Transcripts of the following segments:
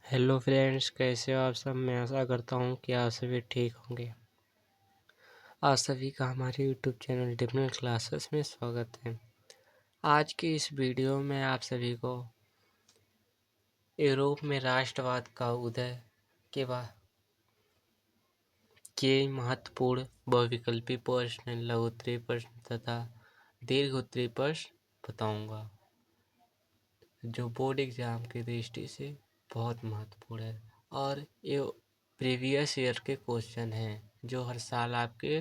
Hello friends, कैसे हो आप सब। मैं आशा करता हूँ कि आप सभी ठीक होंगे। आप सभी का हमारे यूट्यूब चैनल डिफरेंट क्लासेस में स्वागत है। आज की इस वीडियो में आप सभी को यूरोप में राष्ट्रवाद का उदय के बाद के महत्वपूर्ण बहुविकल्पी प्रश्न, लघु उत्तरीय प्रश्न तथा दीर्घ उत्तरीय प्रश्न बताऊंगा, जो बोर्ड एग्जाम की दृष्टि से बहुत महत्वपूर्ण है। और ये प्रीवियस ईयर के क्वेश्चन हैं जो हर साल आपके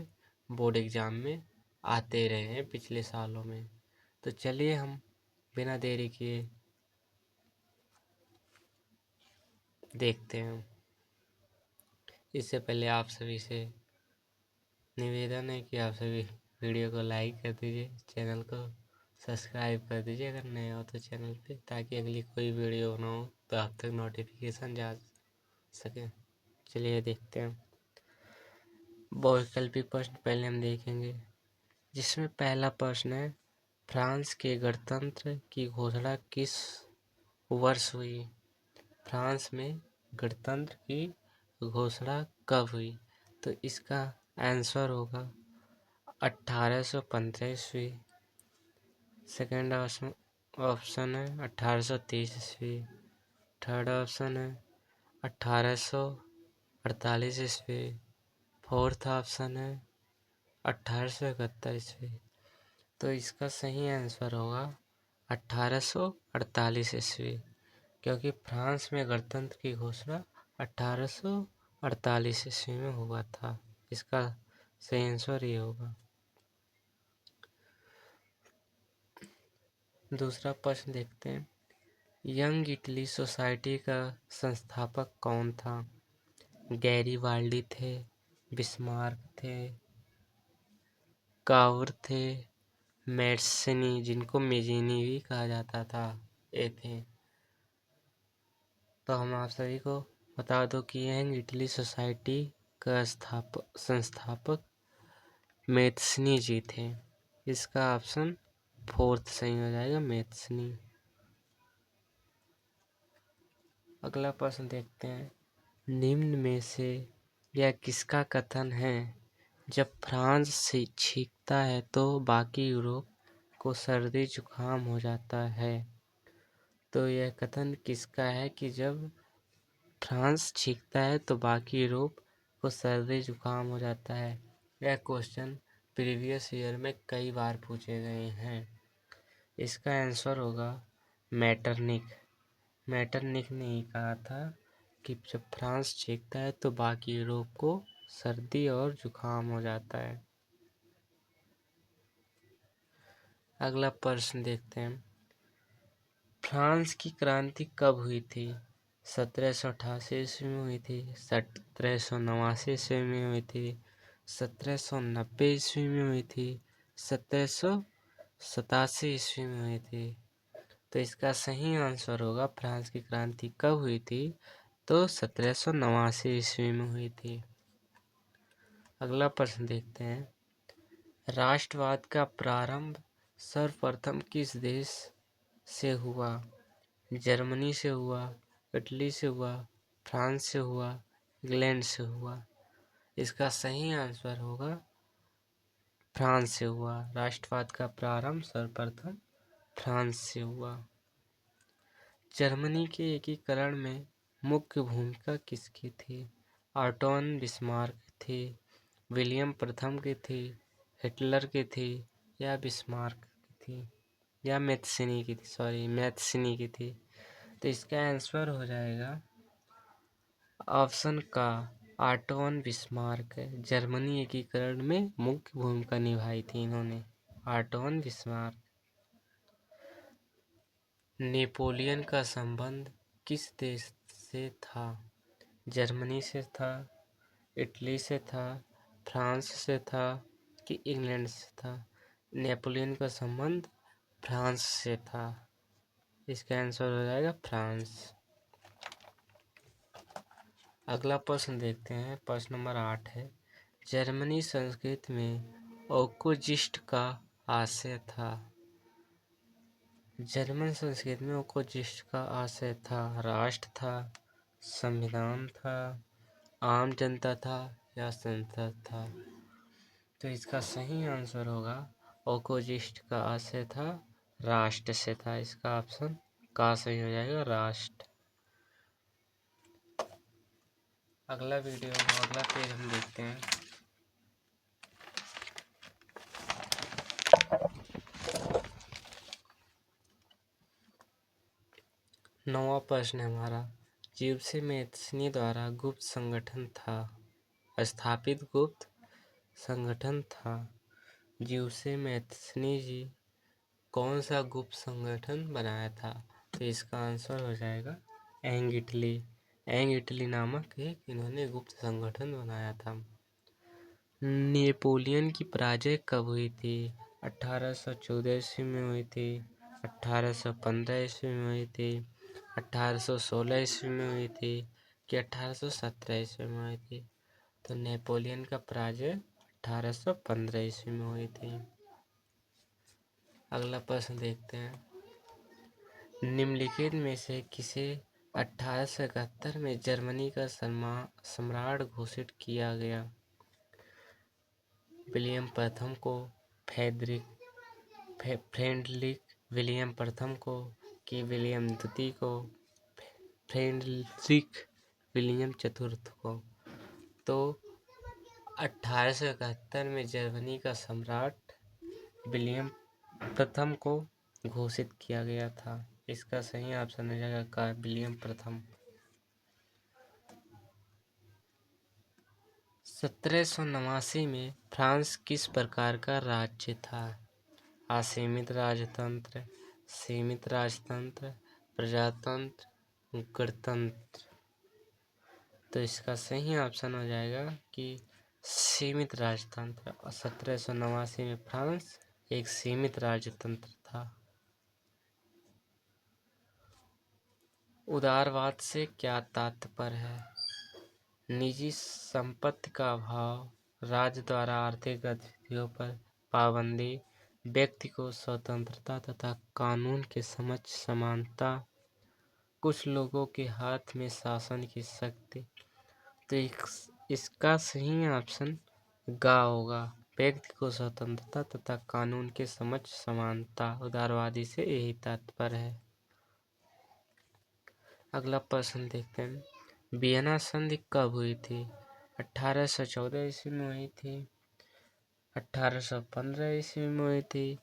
बोर्ड एग्जाम में आते रहे हैं पिछले सालों में। तो चलिए हम बिना देरी किए देखते हैं। इससे पहले आप सभी से निवेदन है कि आप सभी वीडियो को लाइक कर दीजिए, चैनल को सब्सक्राइब कर दीजिए अगर नए हो तो चैनल पे, ताकि अगली कोई वीडियो ना हो तो आप तक नोटिफिकेशन जा सके। चलिए देखते हैं। बहुविकल्पी प्रश्न पहले हम देखेंगे, जिसमें पहला प्रश्न है, फ्रांस के गणतंत्र की घोषणा किस वर्ष हुई। फ्रांस में गणतंत्र की घोषणा कब हुई? तो इसका आंसर होगा 1815 ईस्वी। सेकेंड ऑप्शन है 1830 ईस्वी। थर्ड ऑप्शन है 1848 ईस्वी। फोर्थ ऑप्शन है 1871 ईस्वी। तो इसका सही आंसर होगा 1848 ईस्वी, क्योंकि फ्रांस में गणतंत्र की घोषणा 1848 ईस्वी में हुआ था। इसका सही आंसर ये होगा। दूसरा प्रश्न देखते हैं, यंग इटली सोसाइटी का संस्थापक कौन था? गैरीबाल्डी थे, बिस्मार्क थे, काउर थे, मैट्सिनी, जिनको मेजिनी भी कहा जाता था, ये थे। तो हम आप सभी को बता दो कि यंग इटली सोसाइटी का संस्थापक मैथ्सनी जी थे। इसका ऑप्शन फोर्थ सही हो जाएगा, मैथ्सनी। अगला प्रश्न देखते हैं, निम्न में से यह किसका कथन है, जब फ्रांस से छींकता है तो बाकी यूरोप को सर्दी जुकाम हो जाता है। तो यह कथन किसका है कि जब फ्रांस छींकता है तो बाकी यूरोप को सर्दी जुकाम हो जाता है? यह क्वेश्चन प्रीवियस ईयर में कई बार पूछे गए हैं। इसका आंसर होगा मैटरनिक। मैटरनिक ने ही कहा था कि जब फ्रांस छींकता है तो बाकी यूरोप को सर्दी और जुकाम हो जाता है। अगला प्रश्न देखते हैं, फ्रांस की क्रांति कब हुई थी? 1788 ईस्वी में हुई थी, 1789 ईस्वी में हुई थी, 1790 ईस्वी में हुई थी, 1787 ईस्वी में हुई थी। तो इसका सही आंसर होगा, फ्रांस की क्रांति कब हुई थी? तो 1789 ईस्वी में हुई थी। अगला प्रश्न देखते हैं, राष्ट्रवाद का प्रारंभ सर्वप्रथम किस देश से हुआ? जर्मनी से हुआ, इटली से हुआ, फ्रांस से हुआ, इंग्लैंड से हुआ? इसका सही आंसर होगा फ्रांस से हुआ। राष्ट्रवाद का प्रारंभ सर्वप्रथम फ्रांस से हुआ। जर्मनी के एकीकरण में मुख्य भूमिका किसकी थी? ऑटोन बिस्मार्क थी, विलियम प्रथम की थी, हिटलर की थी, या बिस्मार्क की थी, या मैथ्सिनी की थी? तो इसका आंसर हो जाएगा ऑप्शन का ऑटोन बिस्मार्क। जर्मनी एकीकरण में मुख्य भूमिका निभाई थी इन्होंने, ऑटोन बिस्मार्क। नेपोलियन का संबंध किस देश से था? जर्मनी से था, इटली से था, फ्रांस से था, कि इंग्लैंड से था? नेपोलियन का संबंध फ्रांस से था। इसका आंसर हो जाएगा फ्रांस। अगला प्रश्न देखते हैं, प्रश्न नंबर 8 है, जर्मनी संस्कृत में ओकोजिस्ट का आशय था। जर्मन संस्कृत में ओकोजिस्ट का आशय था राष्ट्र था, संविधान था, आम जनता था या संसद था? तो इसका सही आंसर होगा ओकोजिस्ट का आ से था, राष्ट्र से था। इसका ऑप्शन का सही हो जाएगा, राष्ट्र। अगला वीडियो, अगला पेज हम देखते हैं। नौवां प्रश्न है हमारा, जिउसे मैथ्नी द्वारा गुप्त संगठन था, स्थापित गुप्त संगठन था। जिउसे मैथ्नी जी कौन सा गुप्त संगठन बनाया था? तो इसका आंसर हो जाएगा एंग इटली। एंग इटली नामक एक इन्होंने गुप्त संगठन बनाया था। नेपोलियन की पराजय कब हुई थी? 1814 ईस्वी में हुई थी, 1815 ईस्वी में हुई थी, 1816 ईस्वी में हुई थी कि 1817 ईस्वी में हुई थी? तो नेपोलियन का पराजय 1815 ईस्वी में हुई थी। अगला प्रश्न देखते हैं, निम्नलिखित में से किसे 1871 में जर्मनी का सम्राट घोषित किया गया? विलियम प्रथम को, फ्रेडरिक विलियम प्रथम को, कि विलियम द्वितीय को, फ्रेडरिक विलियम चतुर्थ को? तो 1871 में जर्मनी का सम्राट विलियम प्रथम को घोषित किया गया था। इसका सही ऑप्शन हो जाएगा का, विलियम प्रथम। 1789 में फ्रांस किस प्रकार का राज्य था? असीमित राजतंत्र, सीमित राजतंत्र, प्रजातंत्र, गणतंत्र? तो इसका सही ऑप्शन हो जाएगा कि सीमित राजतंत्र। 1789 में फ्रांस एक सीमित राजतंत्र था। उदारवाद से क्या तात्पर्य है? निजी संपत्ति का अभाव, राज्य द्वारा आर्थिक गतिविधियों पर पाबंदी, व्यक्ति को स्वतंत्रता तथा कानून के समक्ष समानता, कुछ लोगों के हाथ में शासन की शक्ति। तो इसका सही ऑप्शन गा होगा, व्यक्ति को स्वतंत्रता तथा कानून के समक्ष समानता। उदारवादी से यही तात्पर्य है। अगला प्रश्न देखते हैं, वियना संधि कब हुई थी? 1814 ईस्वी में हुई थी, 1815 ईस्वी में हुई थी,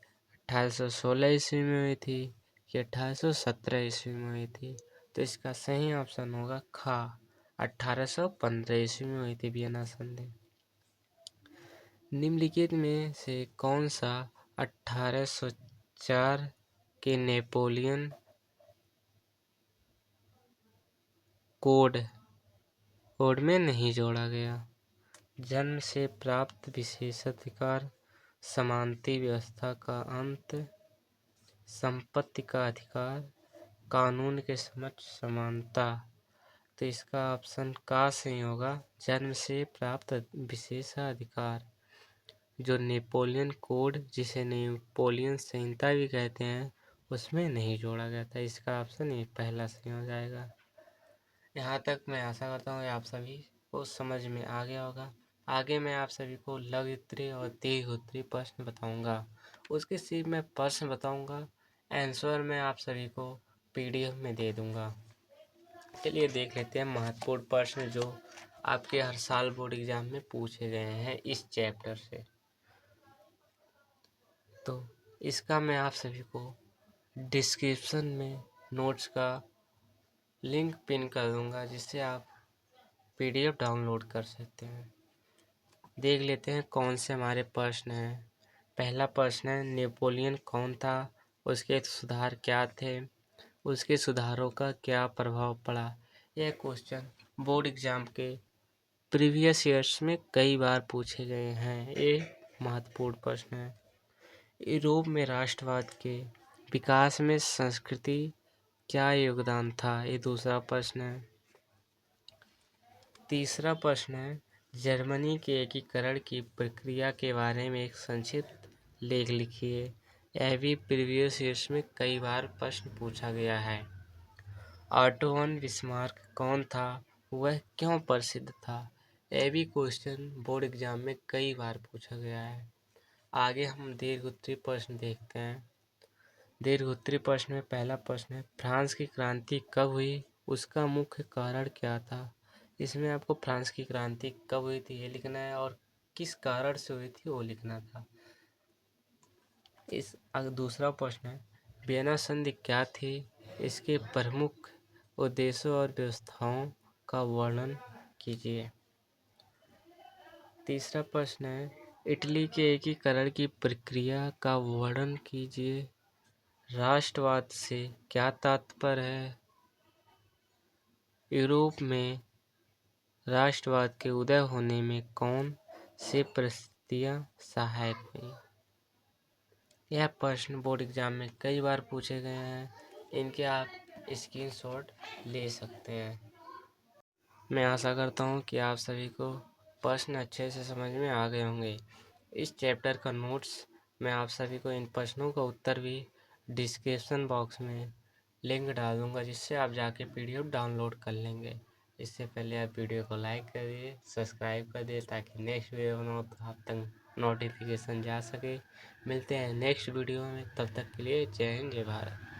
1816 ईस्वी में हुई थी कि 1817 ईस्वी में हुई थी? तो इसका सही ऑप्शन होगा खा, 1815 ईस्वी में हुई थी वियना संधि। निम्नलिखित में से कौन सा 1804 के नेपोलियन कोड में नहीं जोड़ा गया? जन्म से प्राप्त विशेषाधिकार, समानता व्यवस्था का अंत, संपत्ति का अधिकार, कानून के समक्ष समानता? तो इसका ऑप्शन का सही होगा, जन्म से प्राप्त विशेषाधिकार। जो नेपोलियन कोड, जिसे नेपोलियन संहिता भी कहते हैं, उसमें नहीं जोड़ा गया था। इसका ऑप्शन ये पहला सही हो जाएगा। यहाँ तक मैं आशा करता हूँ कि आप सभी को समझ में आ गया होगा। आगे मैं आप सभी को लघु उत्तरीय और दीर्घ उत्तरीय प्रश्न बताऊंगा। उसके सिर्फ मैं प्रश्न बताऊंगा, आंसर मैं आप सभी को PDF में दे दूंगा। चलिए देख लेते हैं महत्वपूर्ण प्रश्न जो आपके हर साल बोर्ड एग्जाम में पूछे गए हैं इस चैप्टर से। तो इसका मैं आप सभी को डिस्क्रिप्शन में नोट्स का लिंक पिन कर दूंगा, जिससे आप PDF डाउनलोड कर सकते हैं। देख लेते हैं कौन से हमारे प्रश्न हैं। पहला प्रश्न है, नेपोलियन कौन था, उसके सुधार क्या थे, उसके सुधारों का क्या प्रभाव पड़ा? यह क्वेश्चन बोर्ड एग्जाम के प्रीवियस ईयर्स में कई बार पूछे गए हैं। ये महत्वपूर्ण प्रश्न है। यूरोप में राष्ट्रवाद के विकास में संस्कृति क्या योगदान था? ये दूसरा प्रश्न है। तीसरा प्रश्न है, जर्मनी के एकीकरण की प्रक्रिया के बारे में एक संक्षिप्त लेख लिखिए। यह भी प्रीवियस ईयर्स में कई बार प्रश्न पूछा गया है। ऑटोवन बिस्मार्क कौन था, वह क्यों प्रसिद्ध था। ये भी क्वेश्चन बोर्ड एग्जाम में कई बार पूछा गया है। आगे हम दीर्घोत्तरीय प्रश्न देखते हैं। दीर्घोत्तरीय प्रश्न में पहला प्रश्न है, फ्रांस की क्रांति कब हुई, उसका मुख्य कारण क्या था। इसमें आपको फ्रांस की क्रांति कब हुई थी ये लिखना है और किस कारण से हुई थी वो लिखना था। दूसरा प्रश्न है, वियना संधि क्या थी, इसके प्रमुख उद्देश्यों और व्यवस्थाओं का वर्णन कीजिए। तीसरा प्रश्न है, इटली के एकीकरण की प्रक्रिया का वर्णन कीजिए। राष्ट्रवाद से क्या तात्पर्य है। यूरोप में राष्ट्रवाद के उदय होने में कौन से परिस्थितियां सहायक हुई। यह प्रश्न बोर्ड एग्जाम में कई बार पूछे गए हैं, इनके आप स्क्रीनशॉट ले सकते हैं। मैं आशा करता हूँ कि आप सभी को प्रश्न अच्छे से समझ में आ गए होंगे। इस चैप्टर का नोट्स मैं आप सभी को इन प्रश्नों का उत्तर भी डिस्क्रिप्शन बॉक्स में लिंक डाल दूँगा, जिससे आप जाके PDF डाउनलोड कर लेंगे। इससे पहले आप वीडियो को लाइक कर दिए, सब्सक्राइब कर दिए, ताकि नेक्स्ट वीडियो बनाओ तो आप तक नोटिफिकेशन जा सके। मिलते हैं नेक्स्ट वीडियो में, तब तक के लिए जय हिंद जय भारत।